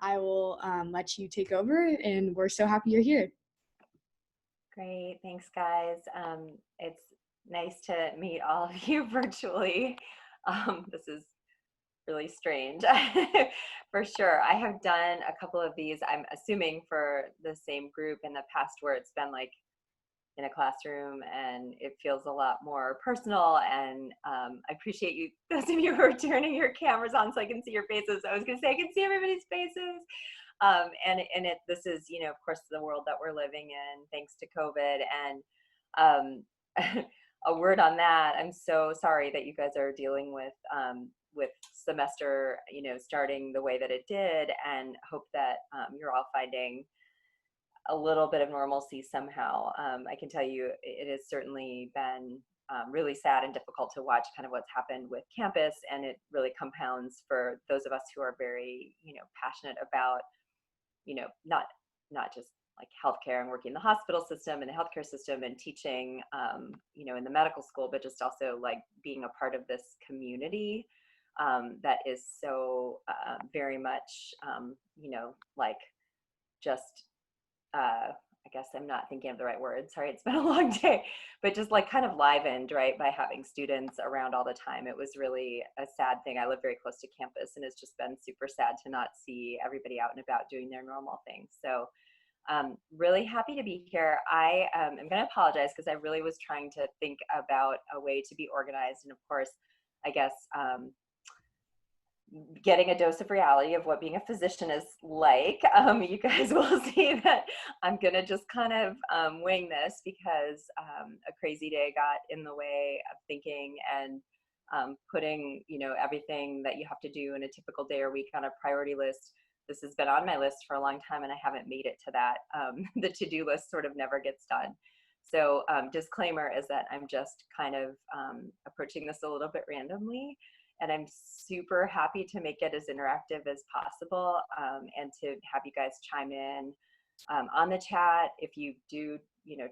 I will let you take over, and we're so happy you're here. Great, thanks guys. It's nice to meet all of you virtually. This is really strange for sure. I have done a couple of these, I'm assuming for the same group in the past where it's been like in a classroom and it feels a lot more personal. And I appreciate you, those of you who are turning your cameras on so I can see your faces. I was gonna say I can see everybody's faces. This is, of course, the world that we're living in thanks to COVID. And a word on that, I'm so sorry that you guys are dealing with semester, starting the way that it did, and hope that you're all finding a little bit of normalcy somehow. I can tell you it has certainly been really sad and difficult to watch kind of what's happened with campus, and it really compounds for those of us who are very, passionate about, not just like healthcare and working in the hospital system and the healthcare system and teaching, in the medical school, but just also like being a part of this community that is so very much, like just I guess I'm not thinking of the right word. Sorry, it's been a long day, but just like kind of livened, right, by having students around all the time. It was really a sad thing. I live very close to campus, and it's just been super sad to not see everybody out and about doing their normal things. So really happy to be here. I am going to apologize because I really was trying to think about a way to be organized. And of course, I guess getting a dose of reality of what being a physician is like. You guys will see that I'm gonna just kind of wing this because a crazy day got in the way of thinking and putting, everything that you have to do in a typical day or week on a priority list. This has been on my list for a long time and I haven't made it to that. The to-do list sort of never gets done. So disclaimer is that I'm just kind of approaching this a little bit randomly. And I'm super happy to make it as interactive as possible and to have you guys chime in on the chat. If you do,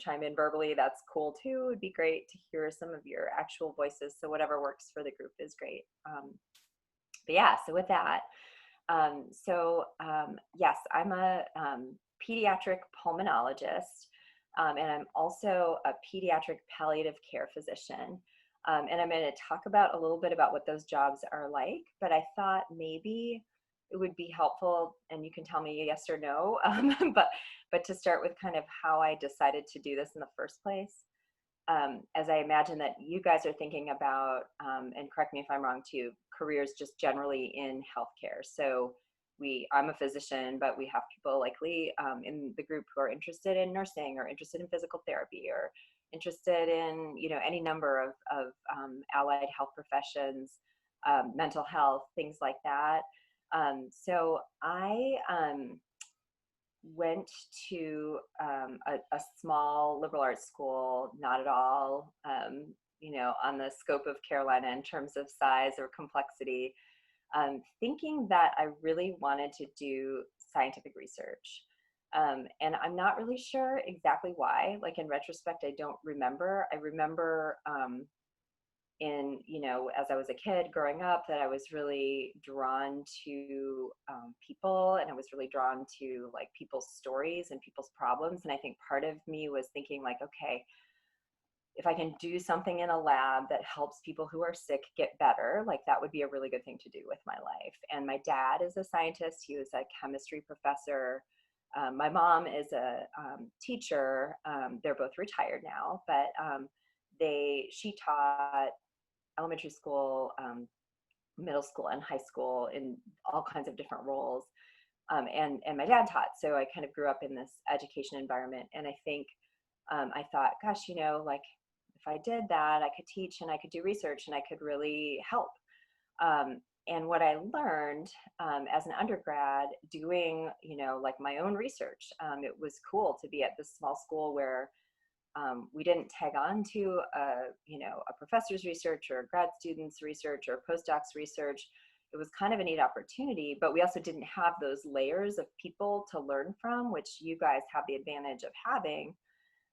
chime in verbally, that's cool too. It'd be great to hear some of your actual voices. So whatever works for the group is great. But yeah, so with that, yes, I'm a pediatric pulmonologist, and I'm also a pediatric palliative care physician. And I'm going to talk about a little bit about what those jobs are like, but I thought maybe it would be helpful, and you can tell me yes or no, but to start with kind of how I decided to do this in the first place. As I imagine that you guys are thinking about, and correct me if I'm wrong too, careers just generally in healthcare. So I'm a physician, but we have people likely in the group who are interested in nursing or interested in physical therapy or interested in, any number of allied health professions, mental health, things like that. So I went to a small liberal arts school, not at all, on the scope of Carolina in terms of size or complexity, thinking that I really wanted to do scientific research. And I'm not really sure exactly why. Like in retrospect, I don't remember. I remember as I was a kid growing up, that I was really drawn to people, and I was really drawn to like people's stories and people's problems. And I think part of me was thinking like, okay, if I can do something in a lab that helps people who are sick get better, like that would be a really good thing to do with my life. And my dad is a scientist. He was a chemistry professor. My mom is a teacher. They're both retired now, but she taught elementary school, middle school, and high school in all kinds of different roles. And my dad taught, so I kind of grew up in this education environment. And I think I thought, gosh, like if I did that, I could teach and I could do research and I could really help. And what I learned as an undergrad doing, like my own research, it was cool to be at this small school where we didn't tag on to a professor's research or a grad student's research or postdoc's research. It was kind of a neat opportunity, but we also didn't have those layers of people to learn from, which you guys have the advantage of having.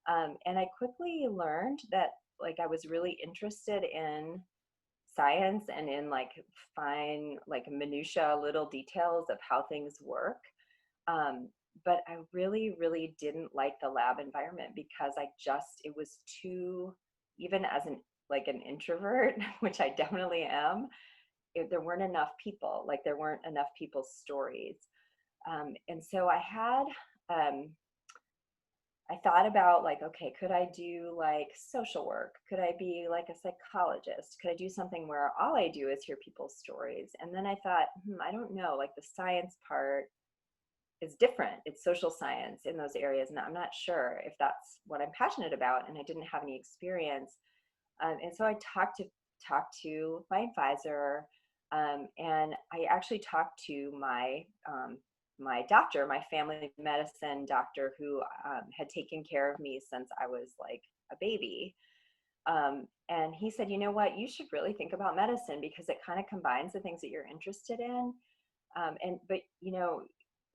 And I quickly learned that like I was really interested in science and in like fine, like minutia, little details of how things work. Um, but I really, really didn't like the lab environment because it was too, even as an introvert, which I definitely am, there weren't enough people, like there weren't enough people's stories. And so I thought about like, okay, could I do like social work? Could I be like a psychologist? Could I do something where all I do is hear people's stories? And then I thought, I don't know, like the science part is different. It's social science in those areas. And I'm not sure if that's what I'm passionate about. And I didn't have any experience. And so I talked to my advisor, and I actually talked to my doctor, my family medicine doctor, who had taken care of me since I was like a baby. And he said, you know what, you should really think about medicine because it kind of combines the things that you're interested in. But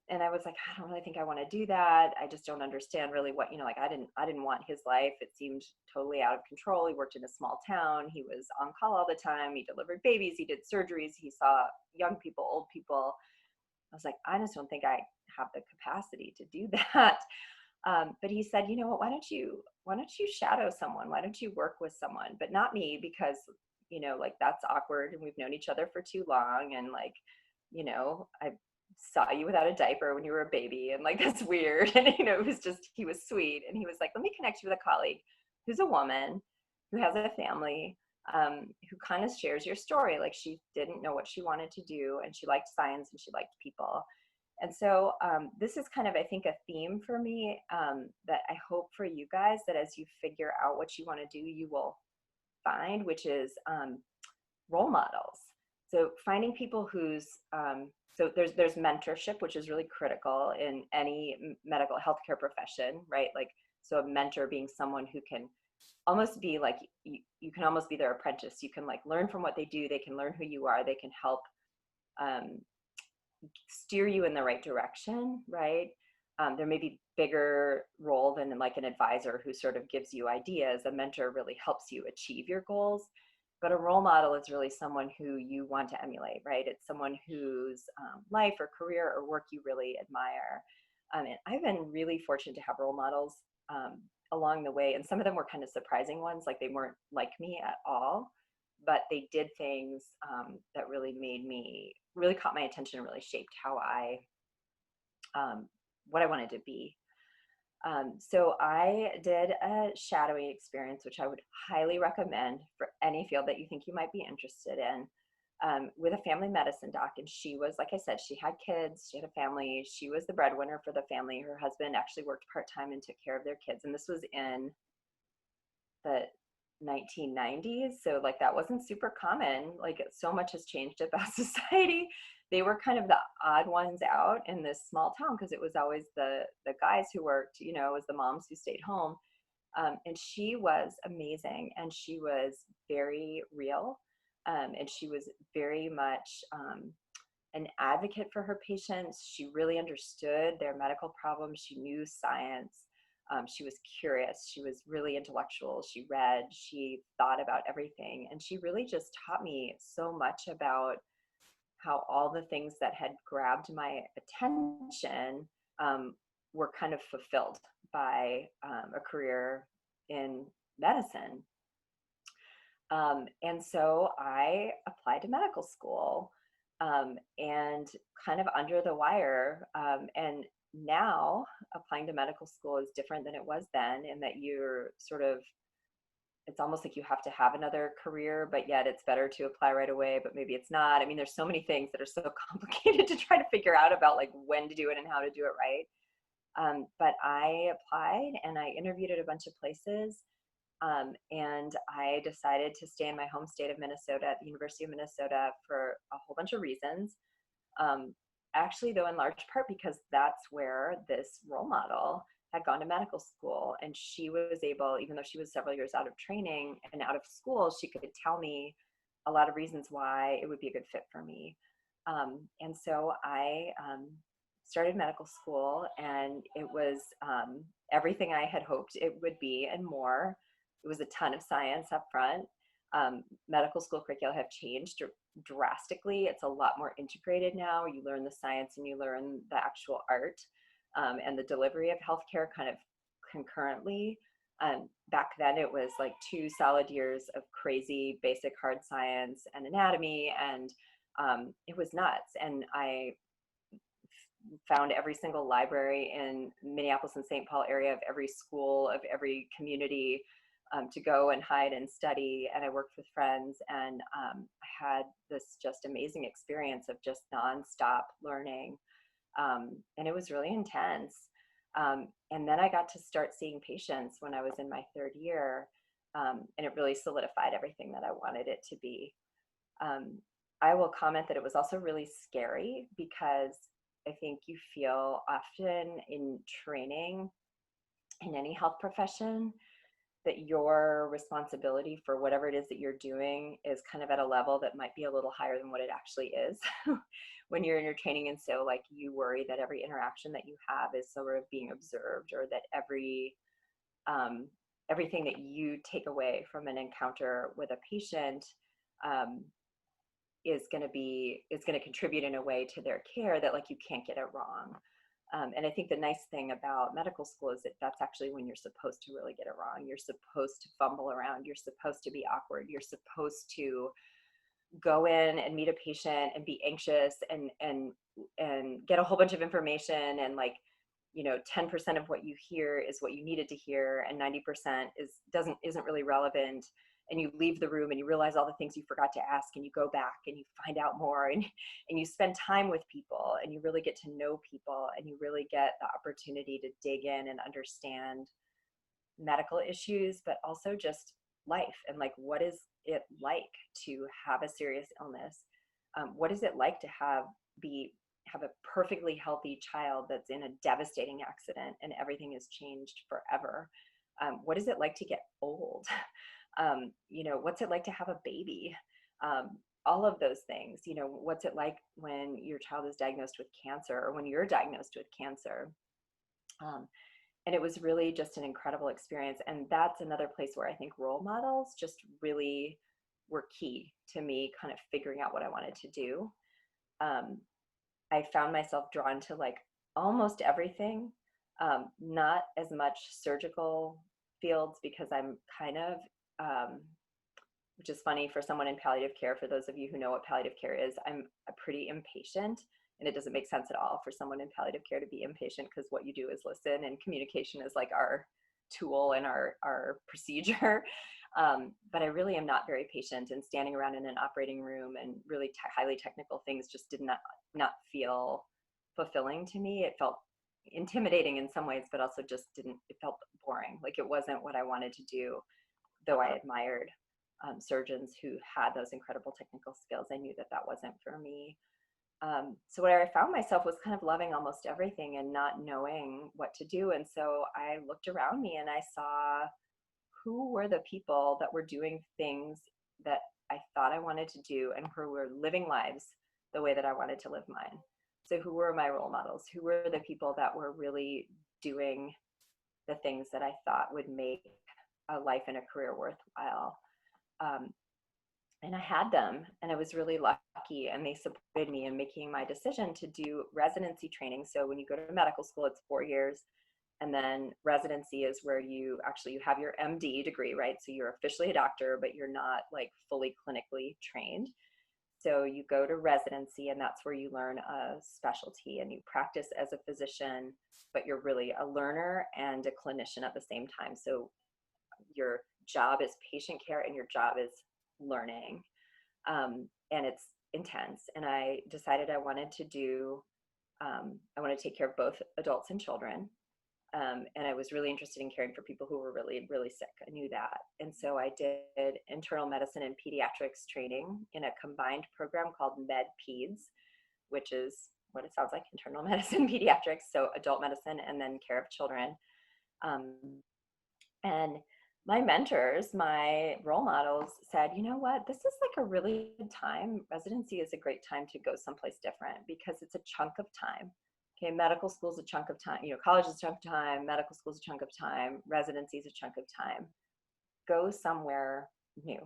and I was like, I don't really think I want to do that. I just don't understand really what, like I didn't want his life. It seemed totally out of control. He worked in a small town. He was on call all the time. He delivered babies. He did surgeries. He saw young people, old people. I was like, I just don't think I have the capacity to do that. But he said, you know what, why don't you shadow someone? Why don't you work with someone? But not me, because, like that's awkward and we've known each other for too long. And like, I saw you without a diaper when you were a baby. And like, that's weird. And, he was sweet. And he was like, let me connect you with a colleague who's a woman who has a family, who kind of shares your story. Like she didn't know what she wanted to do and she liked science and she liked people. And so this is kind of, I think, a theme for me, that I hope for you guys, that as you figure out what you want to do, you will find, which is role models. So finding people so there's mentorship, which is really critical in any medical healthcare profession, right? Like, so a mentor being someone who can almost be like, you can almost be their apprentice. You can like learn from what they do. They can learn who you are. They can help steer you in the right direction, right? There may be bigger role than like an advisor who sort of gives you ideas. A mentor really helps you achieve your goals. But a role model is really someone who you want to emulate, right? It's someone whose life or career or work you really admire. And I've been really fortunate to have role models along the way. And some of them were kind of surprising ones, like they weren't like me at all, but they did things that really caught my attention and really shaped how what I wanted to be. So I did a shadowing experience, which I would highly recommend for any field that you think you might be interested in, with a family medicine doc. And she was, like I said, she had kids, she had a family, she was the breadwinner for the family. Her husband actually worked part-time and took care of their kids. And this was in the 1990s. So like that wasn't super common. Like so much has changed about society. They were kind of the odd ones out in this small town because it was always the guys who worked, it was the moms who stayed home. And she was amazing and she was very real. And she was very much an advocate for her patients. She really understood their medical problems. She knew science. She was curious. She was really intellectual. She read, she thought about everything. And she really just taught me so much about how all the things that had grabbed my attention were kind of fulfilled by a career in medicine. And so I applied to medical school, and kind of under the wire. And now applying to medical school is different than it was then, in that you're sort of, it's almost like you have to have another career, but yet it's better to apply right away, but maybe it's not. I mean, there's so many things that are so complicated to try to figure out about like when to do it and how to do it right. But I applied and I interviewed at a bunch of places. And I decided to stay in my home state of Minnesota at the University of Minnesota for a whole bunch of reasons. Actually, though, in large part because that's where this role model had gone to medical school. And she was able, even though she was several years out of training and out of school, she could tell me a lot of reasons why it would be a good fit for me. And so I started medical school, and it was everything I had hoped it would be and more. It was a ton of science up front. Medical school curricula have changed drastically. It's a lot more integrated now. You learn the science and you learn the actual art, and the delivery of healthcare kind of concurrently. Back then it was like 2 solid years of crazy basic hard science and anatomy, and it was nuts. And I found every single library in Minneapolis and St. Paul area of every school, of every community, to go and hide and study. And I worked with friends, and I had this just amazing experience of just nonstop learning. And it was really intense. And then I got to start seeing patients when I was in my 3rd year. And it really solidified everything that I wanted it to be. I will comment that it was also really scary, because I think you feel often in training in any health profession that your responsibility for whatever it is that you're doing is kind of at a level that might be a little higher than what it actually is when you're in your training. And so like you worry that every interaction that you have is sort of being observed, or that everything that you take away from an encounter with a patient is going to contribute in a way to their care that like you can't get it wrong. And I think the nice thing about medical school is that that's actually when you're supposed to really get it wrong. You're supposed to fumble around. You're supposed to be awkward. You're supposed to go in and meet a patient and be anxious and get a whole bunch of information, and like, 10% of what you hear is what you needed to hear, and 90% isn't really relevant. And you leave the room and you realize all the things you forgot to ask, and you go back and you find out more, and you spend time with people, and you really get to know people, and you really get the opportunity to dig in and understand medical issues, but also just life, and like, what is it like to have a serious illness? What is it like to have a perfectly healthy child that's in a devastating accident and everything has changed forever? What is it like to get old? What's it like to have a baby? All of those things. What's it like when your child is diagnosed with cancer, or when you're diagnosed with cancer? And it was really just an incredible experience. And that's another place where I think role models just really were key to me kind of figuring out what I wanted to do. I found myself drawn to like almost everything, not as much surgical fields, because I'm kind of, which is funny for someone in palliative care. For those of you who know what palliative care is, I'm a pretty impatient, and it doesn't make sense at all for someone in palliative care to be impatient, because what you do is listen, and communication is like our tool and our procedure. But I really am not very patient, and standing around in an operating room and really highly technical things just did not feel fulfilling to me. It felt intimidating in some ways, but also it felt boring. Like it wasn't what I wanted to do, though I admired surgeons who had those incredible technical skills. I knew that wasn't for me. So where I found myself was kind of loving almost everything and not knowing what to do. And so I looked around me and I saw who were the people that were doing things that I thought I wanted to do, and who were living lives the way that I wanted to live mine. So who were my role models? Who were the people that were really doing the things that I thought would make a life and a career worthwhile? And I had them, and I was really lucky, and they supported me in making my decision to do residency training. So when you go to medical school, it's 4 years, and then residency is where you have your MD degree, right? So you're officially a doctor, but you're not like fully clinically trained. So you go to residency, and that's where you learn a specialty, and you practice as a physician, but you're really a learner and a clinician at the same time. So your job is patient care, and your job is learning, and it's intense. And I decided I wanted to take care of both adults and children, and I was really interested in caring for people who were really, really sick. I knew that. And so I did internal medicine and pediatrics training in a combined program called Med Peds, which is what it sounds like: internal medicine, pediatrics, so adult medicine, and then care of children. And my mentors, my role models said, you know what, this is like a really good time. Residency is a great time to go someplace different, because it's a chunk of time. Okay, medical school is a chunk of time, college is a chunk of time, medical school is a chunk of time, residency is a chunk of time. Go somewhere new.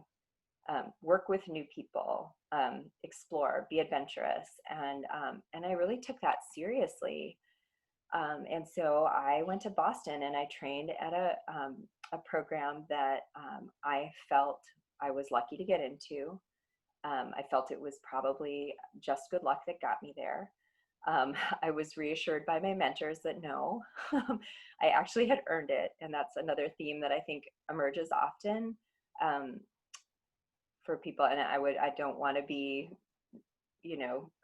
work with new people, explore, be adventurous. And I really took that seriously. And so I went to Boston and I trained at a program that I felt I was lucky to get into. I felt it was probably just good luck that got me there. I was reassured by my mentors that no, I actually had earned it. And that's another theme that I think emerges often um, for people. And I don't want to be,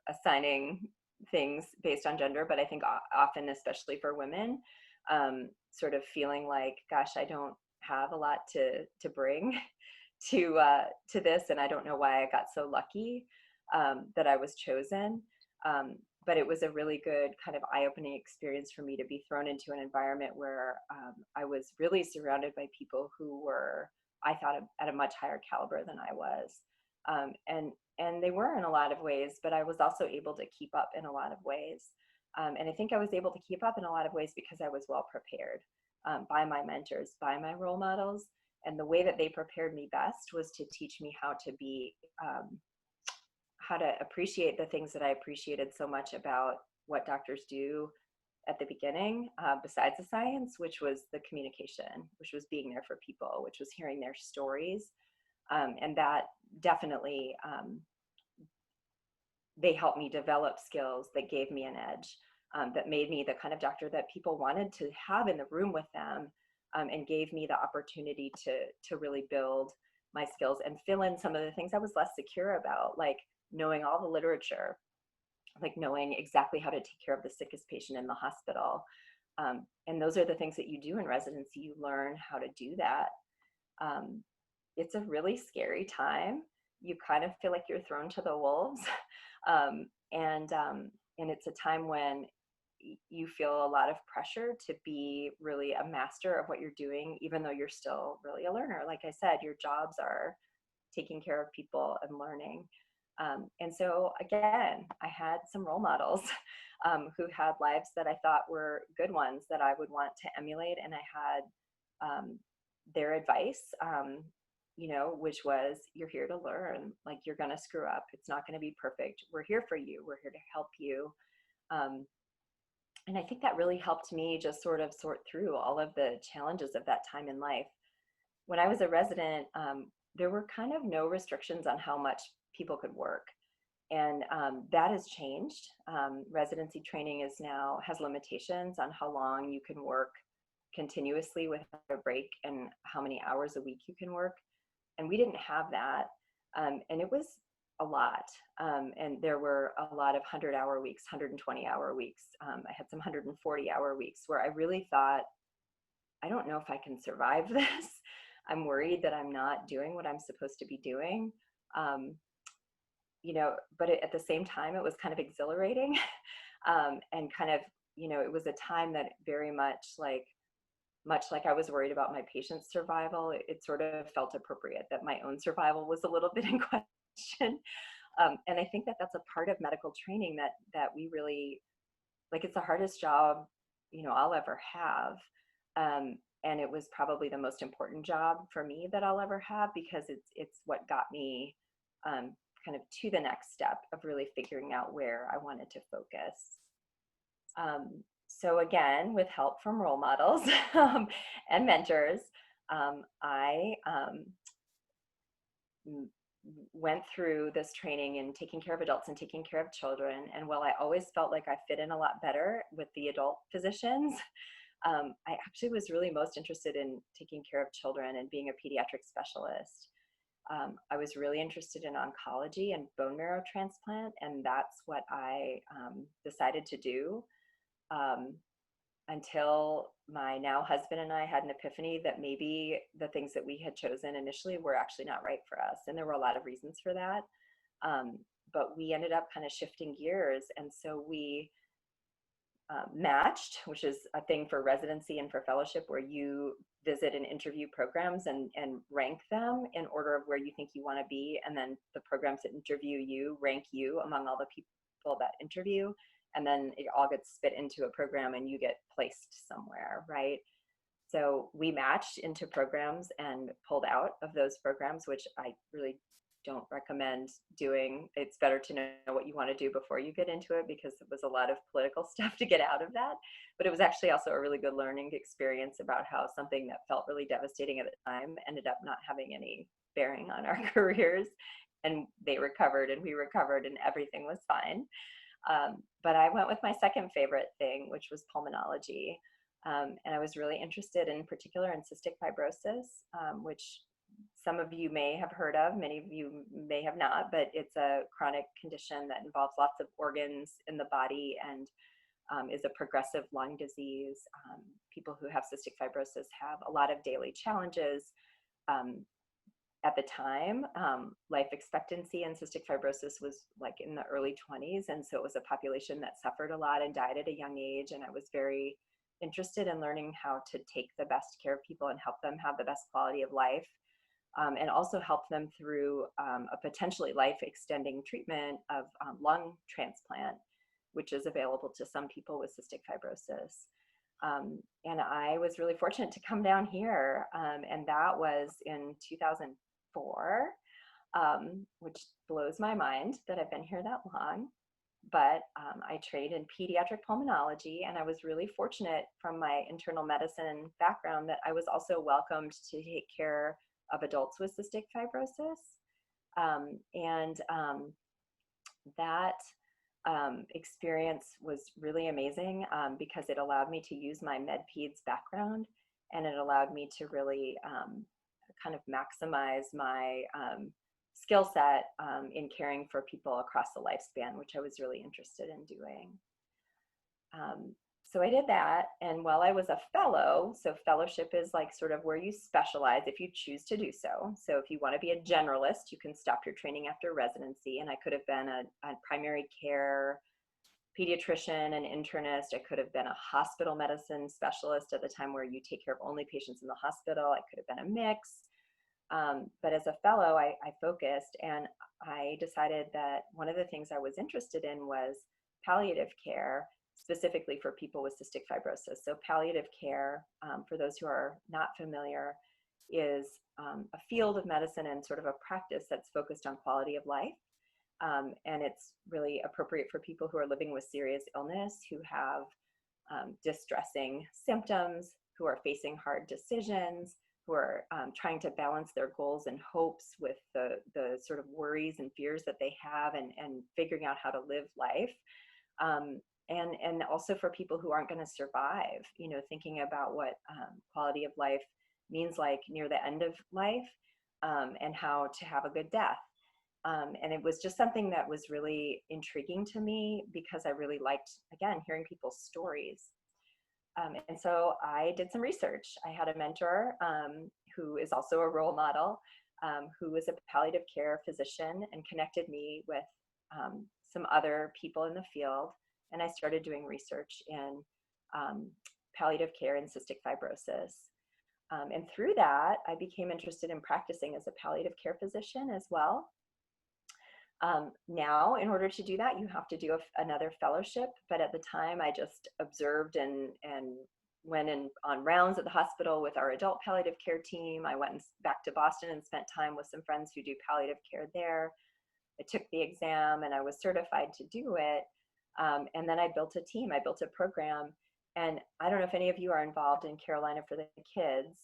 assigning things based on gender, but I think often, especially for women, sort of feeling like, gosh, I don't have a lot to bring to this, and I don't know why I got so lucky that I was chosen. But it was a really good kind of eye-opening experience for me to be thrown into an environment where I was really surrounded by people who were, I thought, at a much higher caliber than I was. And they were in a lot of ways, but I was also able to keep up in a lot of ways. And I think I was able to keep up in a lot of ways because I was well prepared by my mentors, by my role models. And the way that they prepared me best was to teach me how to be, how to appreciate the things that I appreciated so much about what doctors do at the beginning, besides the science, which was the communication, which was being there for people, which was hearing their stories. And that definitely, they helped me develop skills that gave me an edge, that made me the kind of doctor that people wanted to have in the room with them, and gave me the opportunity to really build my skills and fill in some of the things I was less secure about, like knowing all the literature, like knowing exactly how to take care of the sickest patient in the hospital. And those are the things that you do in residency. You learn how to do that. It's a really scary time. You kind of feel like you're thrown to the wolves. um, and, um, and it's a time when you feel a lot of pressure to be really a master of what you're doing, even though you're still really a learner. Like I said, your jobs are taking care of people and learning. And so again, I had some role models who had lives that I thought were good ones that I would want to emulate. And I had their advice, which was, you're here to learn, like you're going to screw up. It's not going to be perfect. We're here for you. We're here to help you. And I think that really helped me just sort of sort through all of the challenges of that time in life. When I was a resident, there were kind of no restrictions on how much people could work. And that has changed. Residency training has limitations on how long you can work continuously without a break and how many hours a week you can work. And we didn't have that. And it was a lot. And there were a lot of 100-hour weeks, 120-hour weeks. I had some 140-hour weeks where I really thought, I don't know if I can survive this. I'm worried that I'm not doing what I'm supposed to be doing. But at the same time, it was kind of exhilarating. And kind of, it was a time that very much like I was worried about my patient's survival, it sort of felt appropriate that my own survival was a little bit in question. And I think that that's a part of medical training that we really, like, it's the hardest job, I'll ever have. And it was probably the most important job for me that I'll ever have, because it's what got me kind of to the next step of really figuring out where I wanted to focus. So again, with help from role models and mentors, I went through this training in taking care of adults and taking care of children. And while I always felt like I fit in a lot better with the adult physicians, I actually was really most interested in taking care of children and being a pediatric specialist. I was really interested in oncology and bone marrow transplant, and that's what I decided to do, until my now husband and I had an epiphany that maybe the things that we had chosen initially were actually not right for us. And there were a lot of reasons for that. But we ended up kind of shifting gears. And so we matched, which is a thing for residency and for fellowship, where you visit and interview programs and rank them in order of where you think you want to be. And then the programs that interview you rank you among all the people that interview. And then it all gets spit into a program and you get placed somewhere, right? So we matched into programs and pulled out of those programs, which I really don't recommend doing. It's better to know what you want to do before you get into it, because it was a lot of political stuff to get out of that. But it was actually also a really good learning experience about how something that felt really devastating at the time ended up not having any bearing on our careers. And they recovered and we recovered and everything was fine. But I went with my second favorite thing, which was pulmonology. And I was really interested in particular in cystic fibrosis, which some of you may have heard of, many of you may have not, but it's a chronic condition that involves lots of organs in the body and is a progressive lung disease. People who have cystic fibrosis have a lot of daily challenges. At the time, life expectancy in cystic fibrosis was like in the early 20s. And so it was a population that suffered a lot and died at a young age. And I was very interested in learning how to take the best care of people and help them have the best quality of life. And also help them through a potentially life-extending treatment of lung transplant, which is available to some people with cystic fibrosis. And I was really fortunate to come down here, and that was in 2004, which blows my mind that I've been here that long. But I trained in pediatric pulmonology, and I was really fortunate from my internal medicine background that I was also welcomed to take care of adults with cystic fibrosis. That experience was really amazing because it allowed me to use my med-peds background, and it allowed me to really kind of maximize my skill set in caring for people across the lifespan, which I was really interested in doing. So I did that, and while I was a fellow, so fellowship is like sort of where you specialize if you choose to do so. So if you want to be a generalist, you can stop your training after residency, and I could have been a primary care pediatrician, an internist. I could have been a hospital medicine specialist at the time where you take care of only patients in the hospital. I could have been a mix. But as a fellow, I focused, and I decided that one of the things I was interested in was palliative care, specifically for people with cystic fibrosis. So palliative care, for those who are not familiar, is a field of medicine and sort of a practice that's focused on quality of life. And it's really appropriate for people who are living with serious illness, who have distressing symptoms, who are facing hard decisions, who are trying to balance their goals and hopes with the sort of worries and fears that they have, and figuring out how to live life. And also for people who aren't going to survive, you know, thinking about what quality of life means like near the end of life, and how to have a good death. And it was just something that was really intriguing to me because I really liked, again, hearing people's stories. And so I did some research. I had a mentor who is also a role model, who was a palliative care physician, and connected me with some other people in the field. And I started doing research in palliative care and cystic fibrosis. And through that, I became interested in practicing as a palliative care physician as well. Now, in order to do that, you have to do another fellowship. But at the time, I just observed and went in on rounds at the hospital with our adult palliative care team. I went back to Boston and spent time with some friends who do palliative care there. I took the exam and I was certified to do it. And then I built a team, I built a program. And I don't know if any of you are involved in Carolina for the Kids,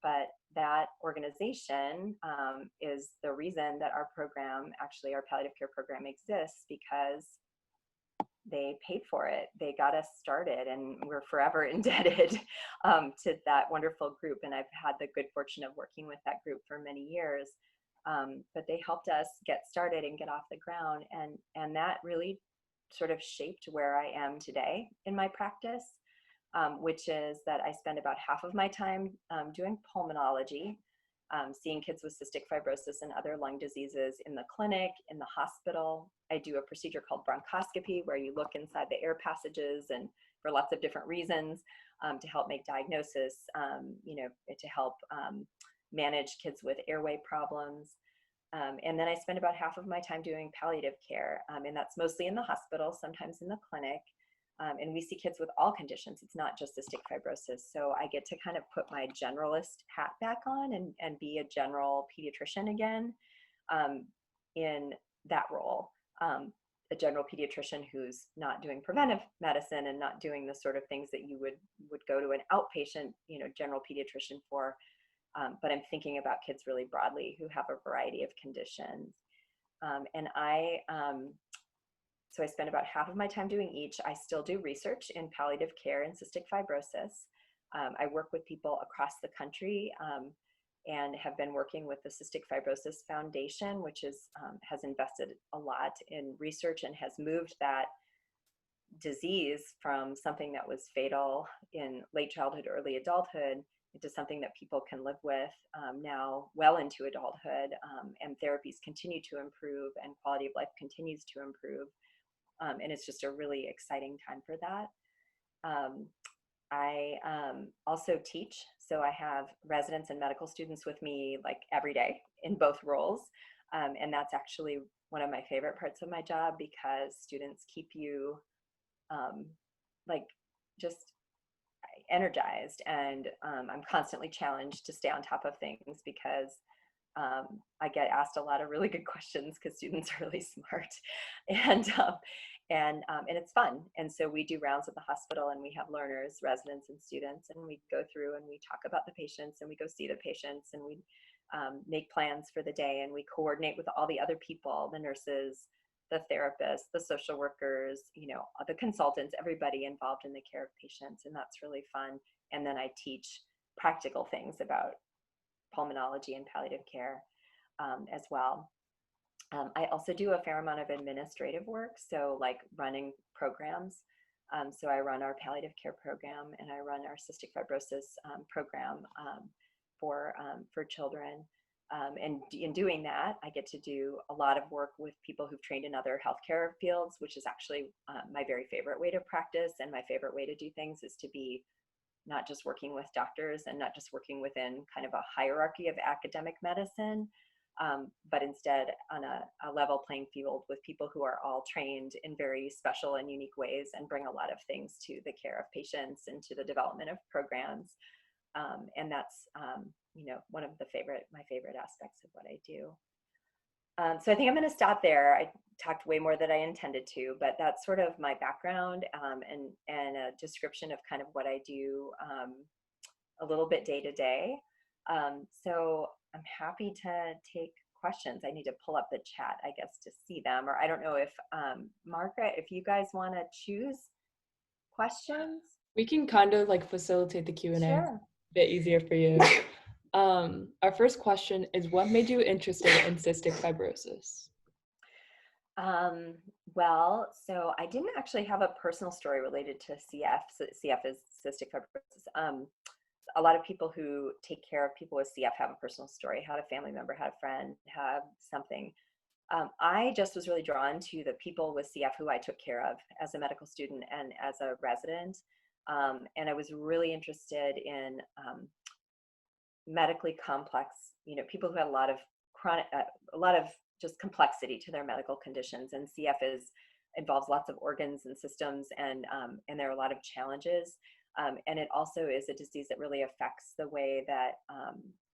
but that organization is the reason that our program, actually our palliative care program, exists, because they paid for it. They got us started, and we're forever indebted to that wonderful group. And I've had the good fortune of working with that group for many years. But they helped us get started and get off the ground. And that really sort of shaped where I am today in my practice. Which is that I spend about half of my time doing pulmonology, seeing kids with cystic fibrosis and other lung diseases in the clinic, in the hospital. I do a procedure called bronchoscopy, where you look inside the air passages, and for lots of different reasons, to help make diagnosis, you know, to help manage kids with airway problems. And then I spend about half of my time doing palliative care, and that's mostly in the hospital, sometimes in the clinic. And we see kids with all conditions. It's not just cystic fibrosis. So I get to kind of put my generalist hat back on and be a general pediatrician again. in that role. A general pediatrician who's not doing preventive medicine and not doing the sort of things that you would go to an outpatient, general pediatrician for. But I'm thinking about kids really broadly who have a variety of conditions. So I spend about half of my time doing each. I still do research in palliative care and cystic fibrosis. I work with people across the country and have been working with the Cystic Fibrosis Foundation, which has invested a lot in research and has moved that disease from something that was fatal in late childhood, early adulthood, into something that people can live with now well into adulthood, and therapies continue to improve and quality of life continues to improve. And it's just a really exciting time for that. I also teach, so I have residents and medical students with me like every day in both roles. And that's actually one of my favorite parts of my job, because students keep you like just energized, and I'm constantly challenged to stay on top of things, because I get asked a lot of really good questions because students are really smart, and it's fun. And so we do rounds at the hospital, and we have learners, residents, and students, and we go through and we talk about the patients, and we go see the patients, and we make plans for the day, and we coordinate with all the other people, the nurses, the therapists, the social workers, the consultants, everybody involved in the care of patients, and that's really fun. And then I teach practical things about pulmonology and palliative care as well. I also do a fair amount of administrative work, so like running programs. So I run our palliative care program, and I run our cystic fibrosis program for children. And in doing that, I get to do a lot of work with people who've trained in other healthcare fields, which is actually my very favorite way to practice, and my favorite way to do things is to be not just working with doctors and not just working within kind of a hierarchy of academic medicine, but instead on a level playing field with people who are all trained in very special and unique ways and bring a lot of things to the care of patients and to the development of programs. And that's one of my favorite aspects of what I do. So I think I'm going to stop there. I talked way more than I intended to, but that's sort of my background and a description of kind of what I do a little bit day to day. So I'm happy to take questions. I need to pull up the chat, I guess, to see them. Or I don't know if, Margaret, if you guys want to choose questions. We can kind of like facilitate the Q&A. Sure. A bit easier for you. Our first question is, what made you interested in cystic fibrosis? Well, so I didn't actually have a personal story related to CF. So CF is cystic fibrosis. A lot of people who take care of people with CF have a personal story, had a family member, had a friend, had something. I just was really drawn to the people with CF who I took care of as a medical student and as a resident. And I was really interested in medically complex, people who had a lot of chronic, a lot of just complexity to their medical conditions. And CF involves lots of organs and systems, and there are a lot of challenges. And it also is a disease that really affects the way that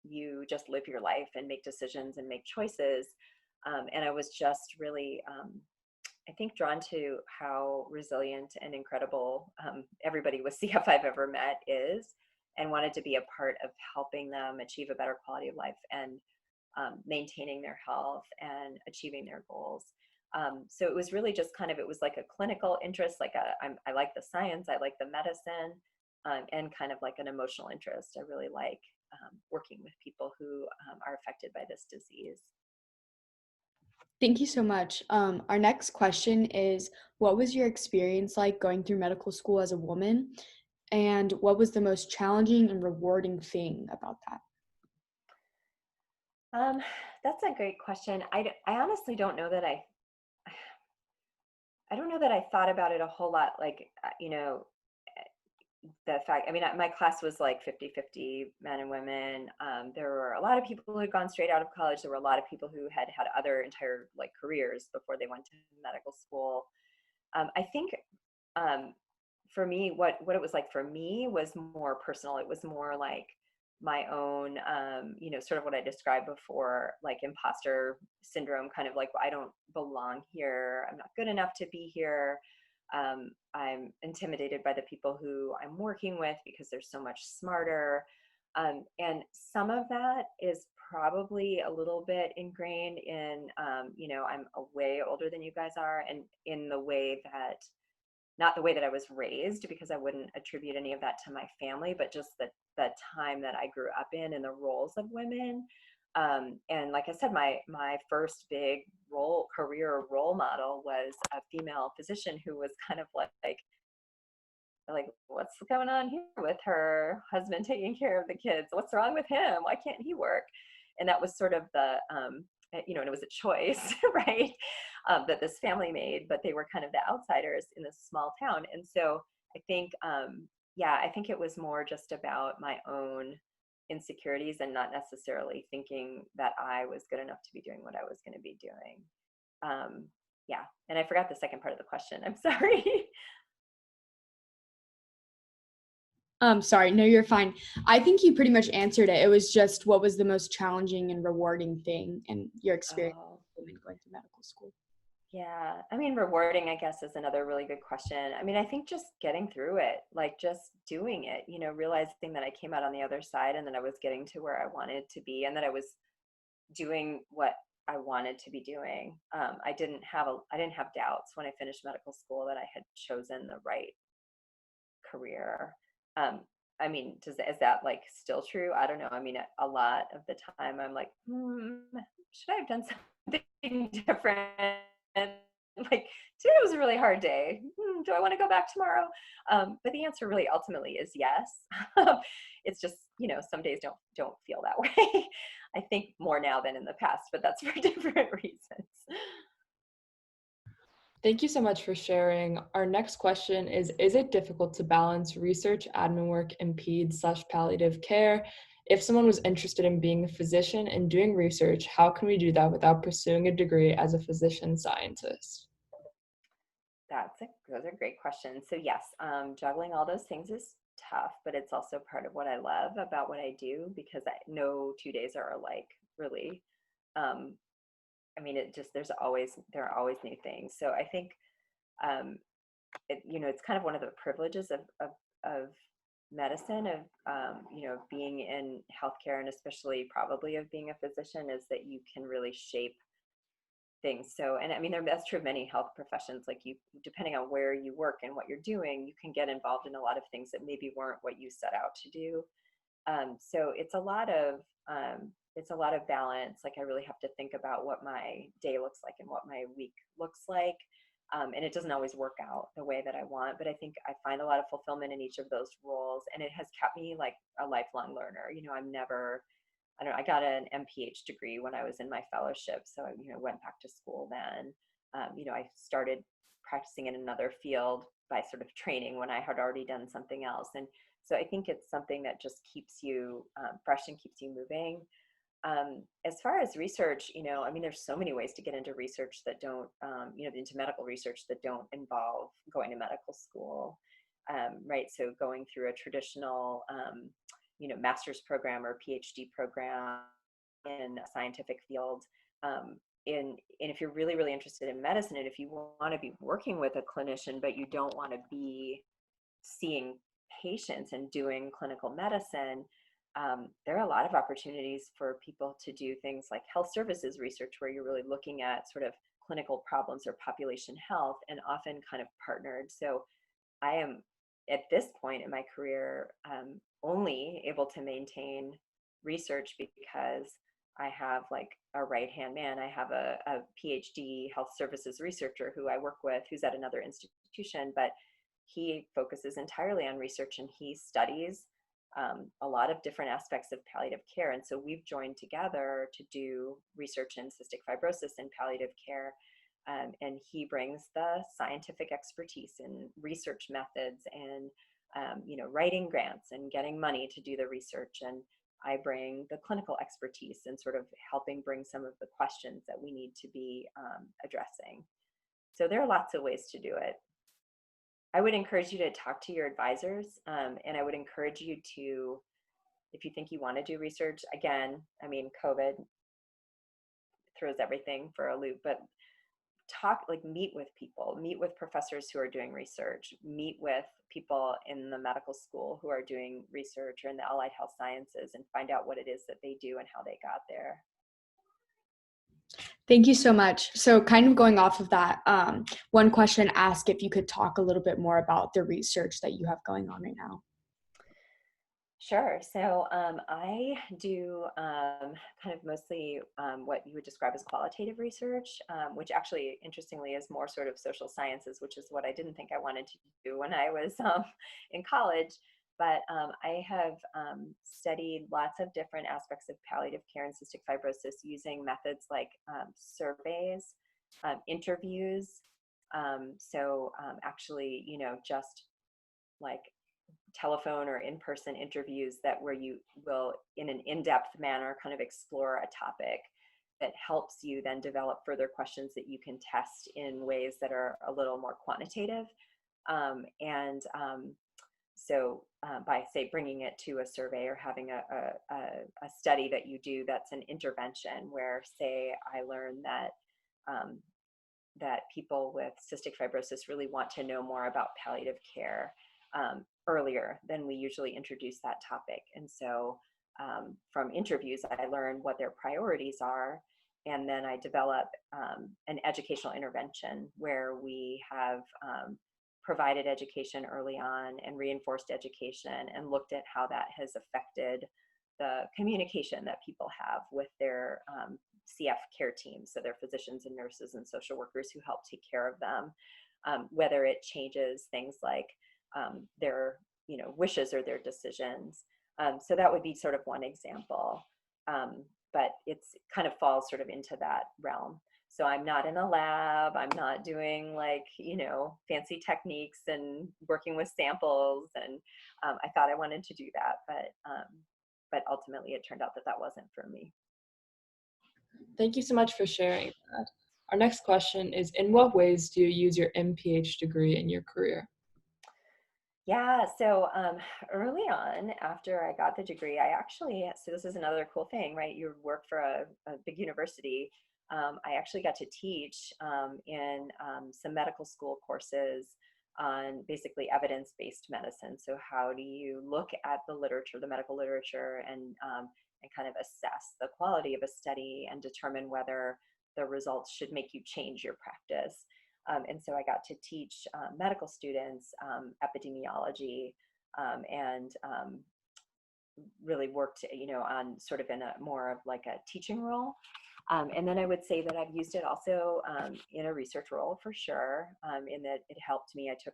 you just live your life and make decisions and make choices. And I was just really, I think, drawn to how resilient and incredible everybody with CF I've ever met is, and wanted to be a part of helping them achieve a better quality of life and maintaining their health and achieving their goals. So it was really just kind of, it was like a clinical interest, like I like the science, I like the medicine, and kind of like an emotional interest. I really like working with people who are affected by this disease. Thank you so much. Our next question is, what was your experience like going through medical school as a woman? And what was the most challenging and rewarding thing about that? That's a great question. I honestly don't know that I don't know that I thought about it a whole lot. Like, the fact, I mean, my class was like 50-50 men and women. There were a lot of people who had gone straight out of college. There were a lot of people who had had other entire like careers before they went to medical school. I think for me, what it was like for me was more personal. It was more like my own, sort of what I described before, like imposter syndrome, kind of like, I don't belong here. I'm not good enough to be here. I'm intimidated by the people who I'm working with because they're so much smarter. And some of that is probably a little bit ingrained in, I'm a way older than you guys are, and in the way that, not the way that I was raised, because I wouldn't attribute any of that to my family, but just the time that I grew up in and the roles of women. And like I said, my first big career role model was a female physician who was kind of like, what's going on here with her husband taking care of the kids? What's wrong with him? Why can't he work? And that was sort of and it was a choice, right? That this family made, but they were kind of the outsiders in this small town. And so I think, I think it was more just about my own insecurities and not necessarily thinking that I was good enough to be doing what I was going to be doing. Yeah. And I forgot the second part of the question. I'm sorry. Sorry, no, you're fine. I think you pretty much answered it. It was just what was the most challenging and rewarding thing in your experience Oh. when going through medical school? Yeah, I mean, rewarding, I guess, is another really good question. I mean, I think just getting through it, like just doing it, realizing that I came out on the other side and that I was getting to where I wanted to be and that I was doing what I wanted to be doing. I didn't have doubts when I finished medical school that I had chosen the right career. Um, I mean, is that like still true? I don't know. I mean, a lot of the time I'm like, should I have done something different? Like, today was a really hard day. Do I want to go back tomorrow? But the answer really ultimately is yes. It's just, some days don't feel that way. I think more now than in the past, but that's for different reasons. Thank you so much for sharing. Our next question is it difficult to balance research, admin work, and peds/palliative care? If someone was interested in being a physician and doing research, how can we do that without pursuing a degree as a physician scientist? Those are great questions. So yes, juggling all those things is tough, but it's also part of what I love about what I do, because no 2 days are alike, really. Um, I mean, there are always new things. So I think, it's kind of one of the privileges of medicine, of, being in healthcare, and especially probably of being a physician, is that you can really shape things. So, and I mean, that's true of many health professions. Like, depending on where you work and what you're doing, you can get involved in a lot of things that maybe weren't what you set out to do. So it's a lot of balance. Like, I really have to think about what my day looks like and what my week looks like. And it doesn't always work out the way that I want, but I think I find a lot of fulfillment in each of those roles, and it has kept me like a lifelong learner. I don't know, I got an MPH degree when I was in my fellowship. So, went back to school then. I started practicing in another field by sort of training when I had already done something else. And so I think it's something that just keeps you fresh and keeps you moving. As far as research, I mean, there's so many ways to get into research that don't, into medical research that don't involve going to medical school, right? So going through a traditional, master's program or PhD program in a scientific field. And if you're really, really interested in medicine, and if you want to be working with a clinician, but you don't want to be seeing patients and doing clinical medicine, there are a lot of opportunities for people to do things like health services research, where you're really looking at sort of clinical problems or population health, and often kind of partnered. So I am, at this point in my career, only able to maintain research because I have like a right-hand man. I have a PhD health services researcher who I work with, who's at another institution, but he focuses entirely on research, and he studies a lot of different aspects of palliative care. And so we've joined together to do research in cystic fibrosis and palliative care. And he brings the scientific expertise in research methods and, writing grants and getting money to do the research. And I bring the clinical expertise and sort of helping bring some of the questions that we need to be addressing. So there are lots of ways to do it. I would encourage you to talk to your advisors, and I would encourage you to if you think you want to do research, again, I mean, COVID throws everything for a loop, but meet with people, meet with professors who are doing research, meet with people in the medical school who are doing research or in the allied health sciences, and find out what it is that they do and how they got there. Thank you so much. So kind of going off of that, one question asked if you could talk a little bit more about the research that you have going on right now. Sure. So I do kind of mostly what you would describe as qualitative research, which actually, interestingly, is more sort of social sciences, which is what I didn't think I wanted to do when I was in college. But I have studied lots of different aspects of palliative care and cystic fibrosis using methods like surveys, interviews. Actually, just like telephone or in-person interviews where you will, in an in-depth manner, kind of explore a topic that helps you then develop further questions that you can test in ways that are a little more quantitative. By, say, bringing it to a survey or having a study that you do that's an intervention where, say, I learned that people with cystic fibrosis really want to know more about palliative care earlier than we usually introduce that topic. And so from interviews, I learn what their priorities are, and then I develop an educational intervention where we have provided education early on and reinforced education and looked at how that has affected the communication that people have with their CF care teams, so their physicians and nurses and social workers who help take care of them, whether it changes things like their wishes or their decisions. So that would be sort of one example, but it's kind of falls sort of into that realm. So I'm not in a lab, I'm not doing fancy techniques and working with samples, and I thought I wanted to do that, but ultimately it turned out that wasn't for me. Thank you so much for sharing that. Our next question is, in what ways do you use your MPH degree in your career? Yeah, so early on, after I got the degree, so this is another cool thing, right? You work for a big university. I actually got to teach in some medical school courses on basically evidence-based medicine. So how do you look at the literature, the medical literature, and kind of assess the quality of a study and determine whether the results should make you change your practice. And so I got to teach medical students epidemiology and really worked, on sort of in a more of like a teaching role. And then I would say that I've used it also in a research role for sure, in that it helped me. I took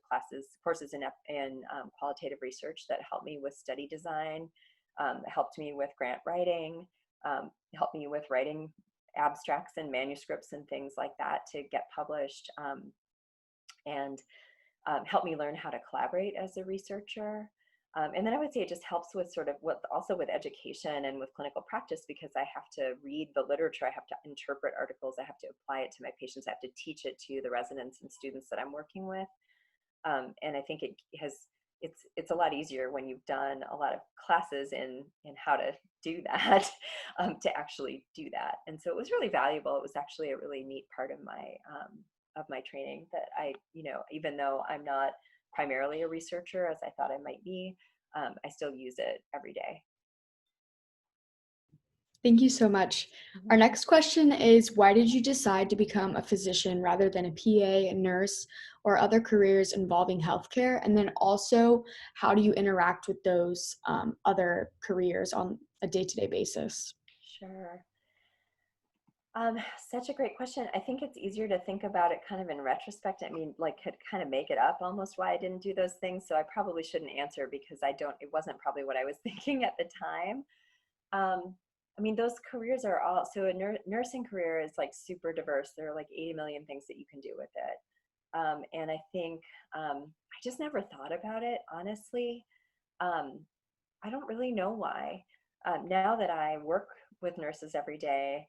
courses in qualitative research that helped me with study design, helped me with grant writing, helped me with writing abstracts and manuscripts and things like that to get published, and helped me learn how to collaborate as a researcher. And then I would say it just helps with sort of also with education and with clinical practice, because I have to read the literature, I have to interpret articles, I have to apply it to my patients, I have to teach it to the residents and students that I'm working with. And I think it's a lot easier when you've done a lot of classes in how to do that, to actually do that. And so it was really valuable. It was actually a really neat part of my training that I, even though I'm not primarily a researcher as I thought I might be, I still use it every day. Thank you so much. Our next question is, why did you decide to become a physician rather than a PA, a nurse, or other careers involving healthcare? And then also, how do you interact with those other careers on a day-to-day basis? Sure. Such a great question. I think it's easier to think about it kind of in retrospect. I mean, like, could kind of make it up almost why I didn't do those things. So I probably shouldn't answer because it wasn't probably what I was thinking at the time. I mean, those careers are all, so a nursing career is like super diverse. There are like 80 million things that you can do with it. And I think I just never thought about it, honestly. I don't really know why. Now that I work with nurses every day,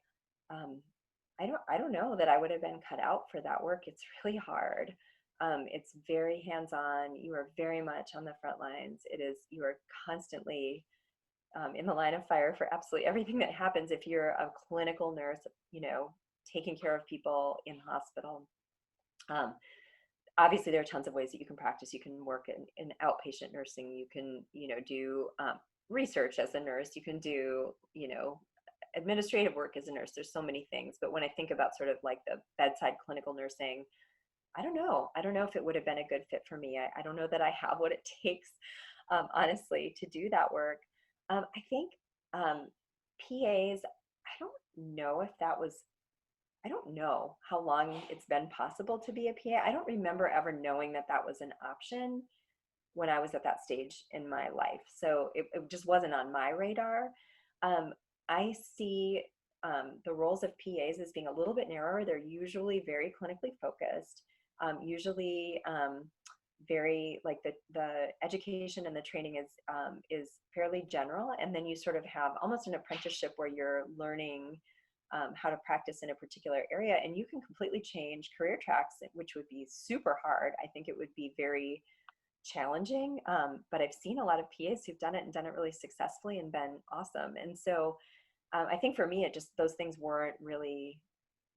I don't know that I would have been cut out for that work. It's really hard. It's very hands-on. You are very much on the front lines. You are constantly in the line of fire for absolutely everything that happens if you're a clinical nurse, taking care of people in hospital. Um, Obviously, there are tons of ways that you can practice. You can work in outpatient nursing. You can, do research as a nurse. You can do, administrative work as a nurse. There's so many things. But when I think about sort of like the bedside clinical nursing, I don't know. I don't know if it would have been a good fit for me. I don't know that I have what it takes, honestly, to do that work. I think PAs, I don't know how long it's been possible to be a PA. I don't remember ever knowing that that was an option when I was at that stage in my life. So it just wasn't on my radar. Um, I see the roles of PAs as being a little bit narrower. They're usually very clinically focused, usually very like the education and the training is fairly general, and then you sort of have almost an apprenticeship where you're learning how to practice in a particular area, and you can completely change career tracks, which would be super hard. I think it would be very challenging, but I've seen a lot of PAs who've done it and done it really successfully and been awesome. And so I think for me, those things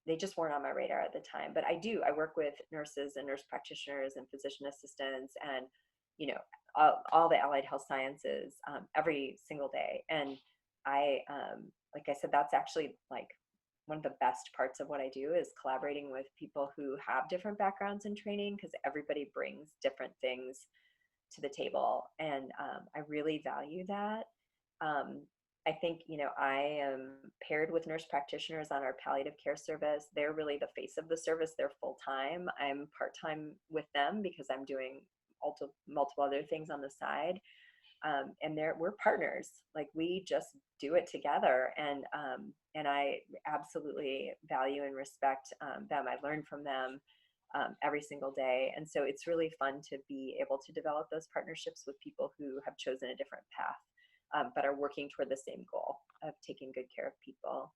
they just weren't on my radar at the time. But I work with nurses and nurse practitioners and physician assistants and, all the allied health sciences every single day. And like I said, that's actually like one of the best parts of what I do is collaborating with people who have different backgrounds and training, because everybody brings different things to the table. And I really value that. I think, I am paired with nurse practitioners on our palliative care service. They're really the face of the service. They're full time. I'm part time with them because I'm doing multiple other things on the side. And we're partners. Like we just do it together. And I absolutely value and respect them. I learn from them every single day. And so it's really fun to be able to develop those partnerships with people who have chosen a different path, but are working toward the same goal of taking good care of people.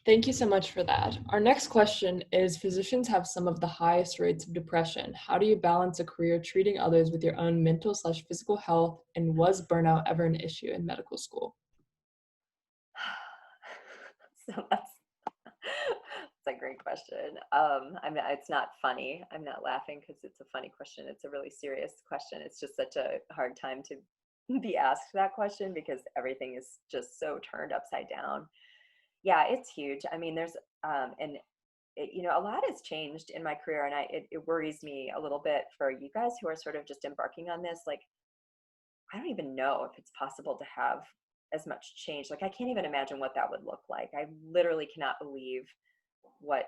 Thank you so much for that. Our next question is, physicians have some of the highest rates of depression. How do you balance a career treating others with your own mental/physical health? And was burnout ever an issue in medical school? So that's a great question. It's not funny. I'm not laughing because it's a funny question. It's a really serious question. It's just such a hard time to be asked that question because everything is just so turned upside down. Yeah, it's huge. I mean, there's and a lot has changed in my career, and it worries me a little bit for you guys who are sort of just embarking on this. Like, I don't even know if it's possible to have as much change. Like, I can't even imagine what that would look like. I literally cannot believe what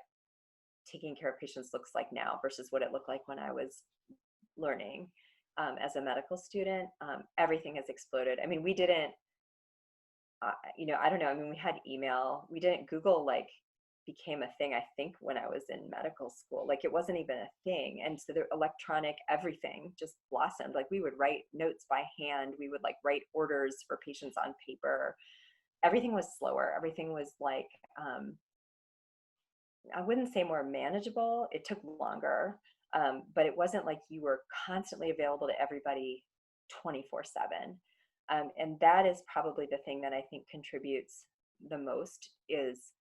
taking care of patients looks like now versus what it looked like when I was learning as a medical student. Everything has exploded. I mean, we didn't, I don't know. I mean, we had email. We didn't Google like became a thing, I think, when I was in medical school. Like it wasn't even a thing. And so the electronic everything just blossomed. Like we would write notes by hand. We would like write orders for patients on paper. Everything was slower. Everything was like, I wouldn't say more manageable. It took longer, but it wasn't like you were constantly available to everybody 24/7. And that is probably the thing that I think contributes the most is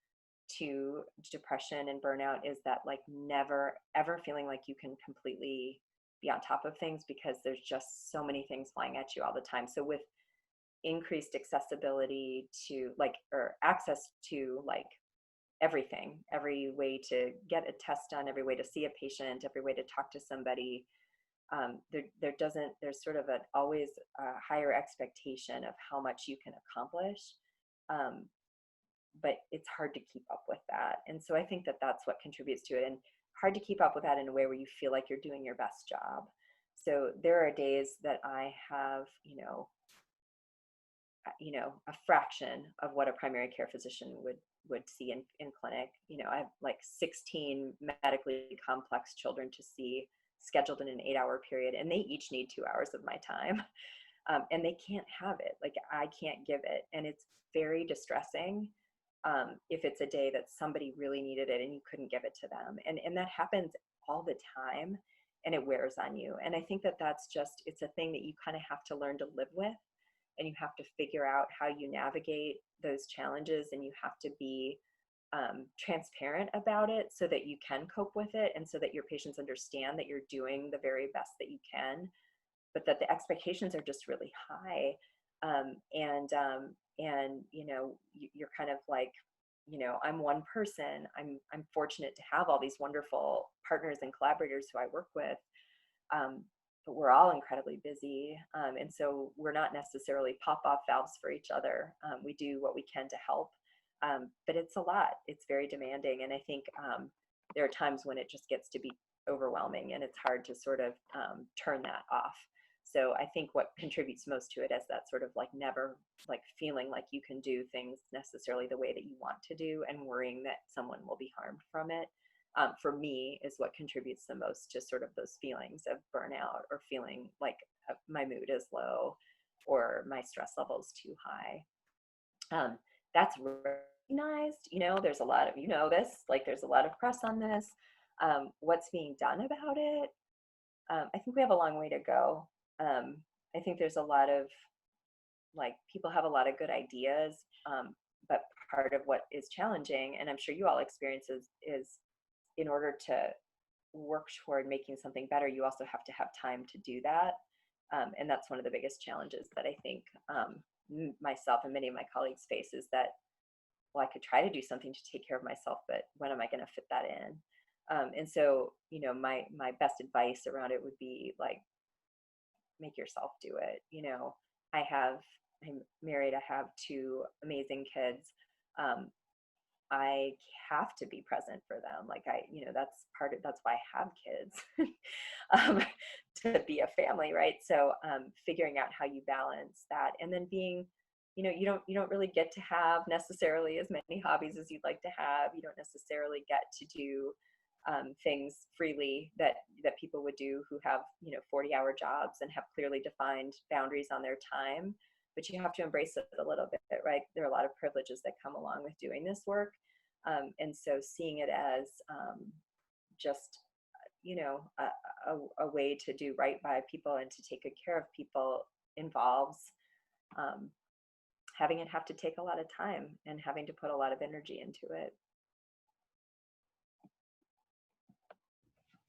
to depression and burnout, is that like never ever feeling like you can completely be on top of things because there's just so many things flying at you all the time. So with increased accessibility to like, or access to like everything, every way to get a test done, every way to see a patient, every way to talk to somebody, there's sort of always a higher expectation of how much you can accomplish. But it's hard to keep up with that. And so I think that that's what contributes to it, and hard to keep up with that in a way where you feel like you're doing your best job. So there are days that I have, a fraction of what a primary care physician would see in clinic. I have like 16 medically complex children to see scheduled in an 8-hour period, and they each need 2 hours of my time. And they can't have it. Like I can't give it. And it's very distressing if it's a day that somebody really needed it and you couldn't give it to them. And that happens all the time, and it wears on you. And I think that it's a thing that you kind of have to learn to live with. and you have to figure out how you navigate those challenges, and you have to be transparent about it so that you can cope with it, and so that your patients understand that you're doing the very best that you can, but that the expectations are just really high. And you're kind of like, I'm one person. I'm fortunate to have all these wonderful partners and collaborators who I work with, but we're all incredibly busy, and so we're not necessarily pop-off valves for each other. We do what we can to help, but it's a lot. It's very demanding, and I think there are times when it just gets to be overwhelming, and it's hard to sort of turn that off. So I think what contributes most to it is that sort of like never like feeling like you can do things necessarily the way that you want to do, and worrying that someone will be harmed from it. For me, is what contributes the most to sort of those feelings of burnout, or feeling like my mood is low, or my stress level is too high. That's recognized. There's a lot of, this, like there's a lot of press on this. What's being done about it? I think we have a long way to go. I think there's a lot of, like, people have a lot of good ideas, but part of what is challenging, and I'm sure you all experience, is in order to work toward making something better, you also have to have time to do that. And that's one of the biggest challenges that I think myself and many of my colleagues face, is that, well, I could try to do something to take care of myself, but when am I going to fit that in? And so, my best advice around it would be like, make yourself do it. I'm married, I have two amazing kids. I have to be present for them. Like that's why I have kids, to be a family, right? So figuring out how you balance that, and then being, you don't really get to have necessarily as many hobbies as you'd like to have. You don't necessarily get to do things freely that people would do who have 40-hour jobs and have clearly defined boundaries on their time. But you have to embrace it a little bit, right? There are a lot of privileges that come along with doing this work. And so seeing it as just, a way to do right by people and to take good care of people involves having it have to take a lot of time and having to put a lot of energy into it.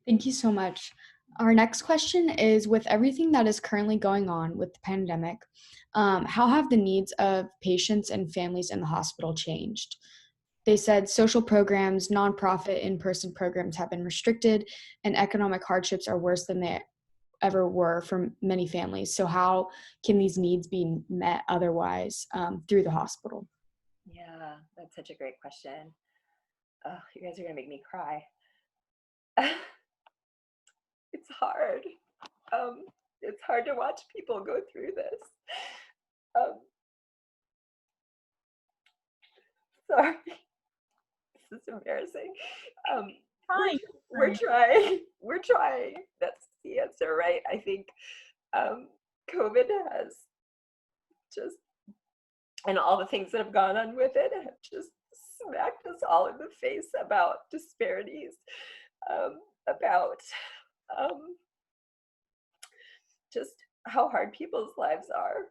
Thank you so much. Our next question is, with everything that is currently going on with the pandemic, how have the needs of patients and families in the hospital changed? They said social programs, nonprofit in-person programs have been restricted, and economic hardships are worse than they ever were for many families. So how can these needs be met otherwise through the hospital? Yeah, that's such a great question. Oh, you guys are gonna make me cry. It's hard. It's hard to watch people go through this. Sorry, this is embarrassing. Fine. We're trying. We're trying. That's the answer, right? I think COVID has just, and all the things that have gone on with it, have just smacked us all in the face about disparities, about just how hard people's lives are.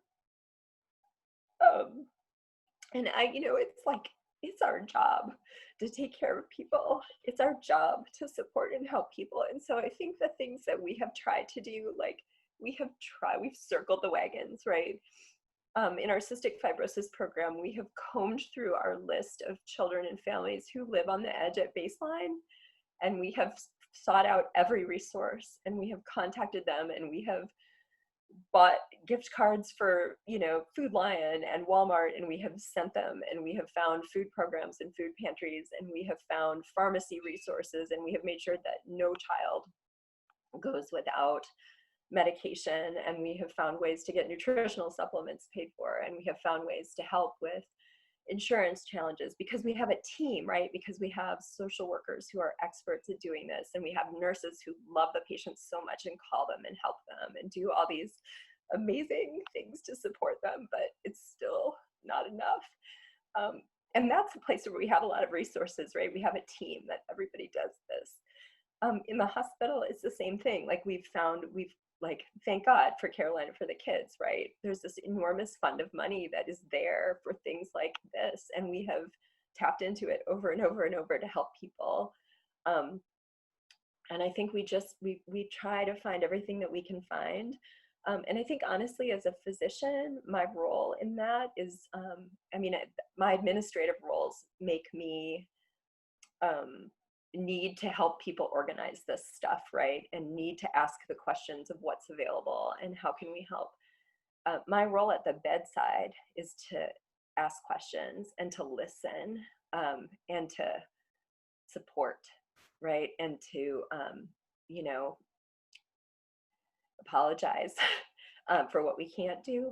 And it's like, it's our job to take care of people. It's our job to support and help people. And so I think the things that we have tried to do, like we've circled the wagons, right? In our cystic fibrosis program, we have combed through our list of children and families who live on the edge at baseline, and we have sought out every resource, and we have contacted them, and we have bought gift cards for Food Lion and Walmart, and we have sent them, and we have found food programs and food pantries, and we have found pharmacy resources, and we have made sure that no child goes without medication, and we have found ways to get nutritional supplements paid for, and we have found ways to help with insurance challenges, because we have a team, right? Because we have social workers who are experts at doing this, and we have nurses who love the patients so much and call them and help them and do all these amazing things to support them, but it's still not enough. And that's a place where we have a lot of resources, right? We have a team that everybody does this. In the hospital, it's the same thing. Like we've like, thank God for Carolina for the Kids, right? There's this enormous fund of money that is there for things like this, and we have tapped into it over and over and over to help people. Um, and I think we try to find everything that we can find. And I think honestly, as a physician, my role in that is, my administrative roles make me um, need to help people organize this stuff, right? And need to ask the questions of what's available and how can we help. My role at the bedside is to ask questions and to listen, and to support, right? And to, you know, apologize for what we can't do.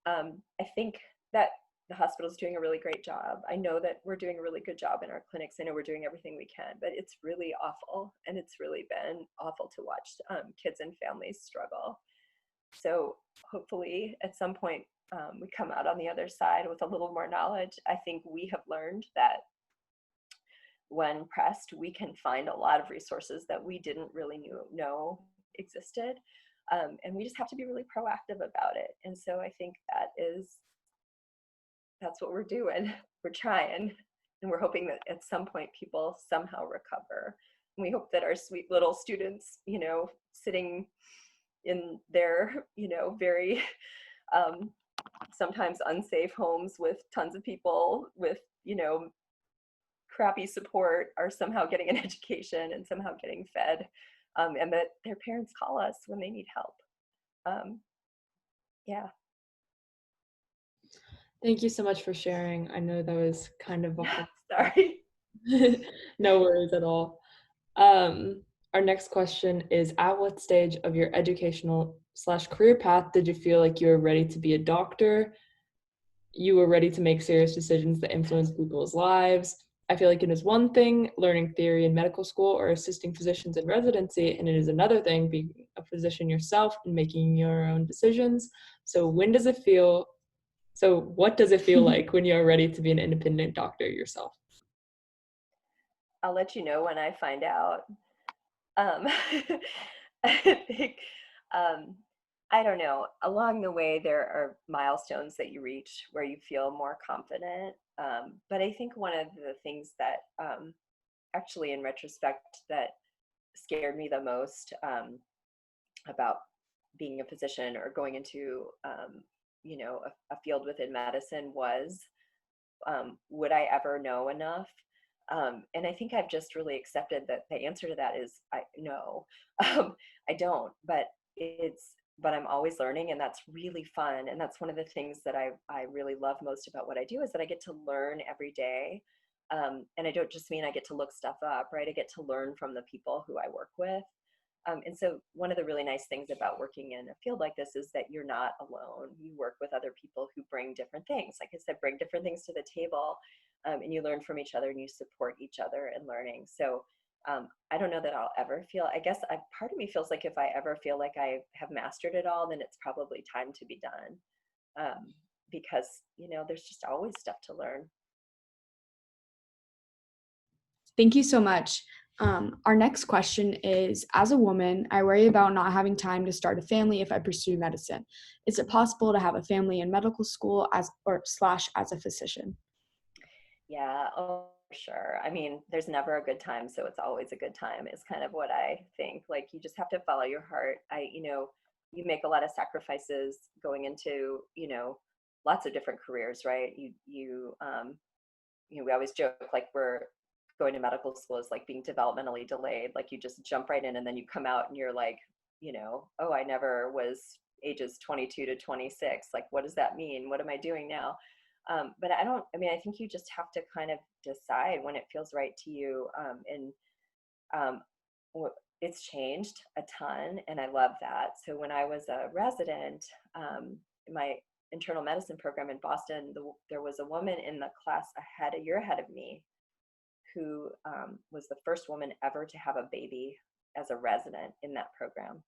I think that the hospital is doing a really great job. I know that we're doing a really good job in our clinics. I know we're doing everything we can, but it's really awful. And it's really been awful to watch kids and families struggle. So hopefully at some point we come out on the other side with a little more knowledge. I think we have learned that when pressed, we can find a lot of resources that we didn't really know existed. And we just have to be really proactive about it. And so I think that's what we're doing. We're trying, and we're hoping that at some point people somehow recover. And we hope that our sweet little students, sitting in their, very sometimes unsafe homes with tons of people with, crappy support, are somehow getting an education and somehow getting fed, and that their parents call us when they need help. Yeah. Thank you so much for sharing. I know that was kind of a Sorry. no worries at all. Our next question is, at what stage of your educational/career path did you feel like you were ready to be a doctor? You were ready to make serious decisions that influence people's lives. I feel like it is one thing learning theory in medical school or assisting physicians in residency, and it is another thing being a physician yourself and making your own decisions. So what does it feel like when you're ready to be an independent doctor yourself? I'll let you know when I find out. I think, I don't know, along the way, there are milestones that you reach where you feel more confident. But I think one of the things that, actually, in retrospect, that scared me the most about being a physician or going into, a field within medicine was, would I ever know enough? And I think I've just really accepted that the answer to that is no. I don't, but I'm always learning, and that's really fun. And that's one of the things that I really love most about what I do, is that I get to learn every day. And I don't just mean I get to look stuff up, right? I get to learn from the people who I work with. And so one of the really nice things about working in a field like this is that you're not alone. You work with other people who bring different things. Like I said, bring different things to the table, and you learn from each other and you support each other in learning. So I don't know that I'll ever feel, I guess part of me feels like if I ever feel like I have mastered it all, then it's probably time to be done. Because, there's just always stuff to learn. Thank you so much. Our next question is, as a woman, I worry about not having time to start a family if I pursue medicine. Is it possible to have a family in medical school as a physician? Yeah, oh, sure. I mean, there's never a good time, so it's always a good time is kind of what I think. Like, you just have to follow your heart. You make a lot of sacrifices going into, lots of different careers, right? We always joke like we're going to medical school is like being developmentally delayed. Like you just jump right in and then you come out and you're like, oh, I never was ages 22 to 26. Like, what does that mean? What am I doing now? But I think you just have to kind of decide when it feels right to you. And it's changed a ton, and I love that. So when I was a resident, in my internal medicine program in Boston, there was a woman in the class a year ahead of me, who was the first woman ever to have a baby as a resident in that program.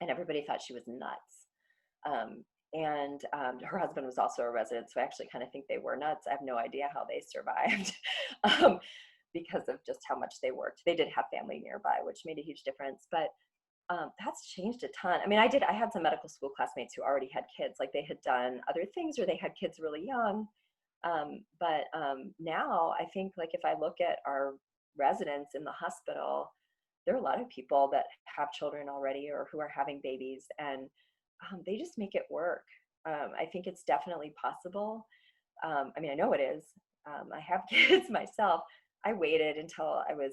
And everybody thought she was nuts. And her husband was also a resident, so I actually kind of think they were nuts. I have no idea how they survived because of just how much they worked. They did have family nearby, which made a huge difference. But That's changed a ton. I mean, I had some medical school classmates who already had kids, like they had done other things or they had kids really young. But now I think like if I look at our residents in the hospital, there are a lot of people that have children already or who are having babies, and they just make it work. I think it's definitely possible. I mean, I know it is. I have kids myself. I waited until I was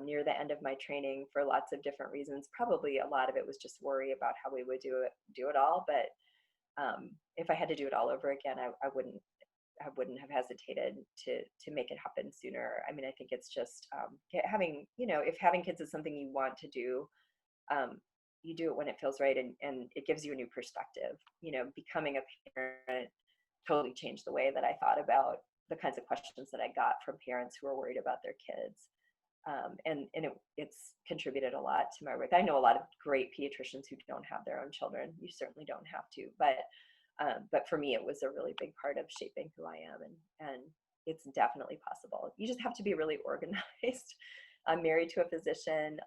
near the end of my training for lots of different reasons. Probably a lot of it was just worry about how we would do it all. But if I had to do it all over again, I wouldn't have hesitated to make it happen sooner. I mean, I think it's just having, if having kids is something you want to do, you do it when it feels right, and it gives you a new perspective. Becoming a parent totally changed the way that I thought about the kinds of questions that I got from parents who are worried about their kids. It's contributed a lot to my work. I know a lot of great pediatricians who don't have their own children. You certainly don't have to, but for me, it was a really big part of shaping who I am, and it's definitely possible. You just have to be really organized. I'm married to a physician.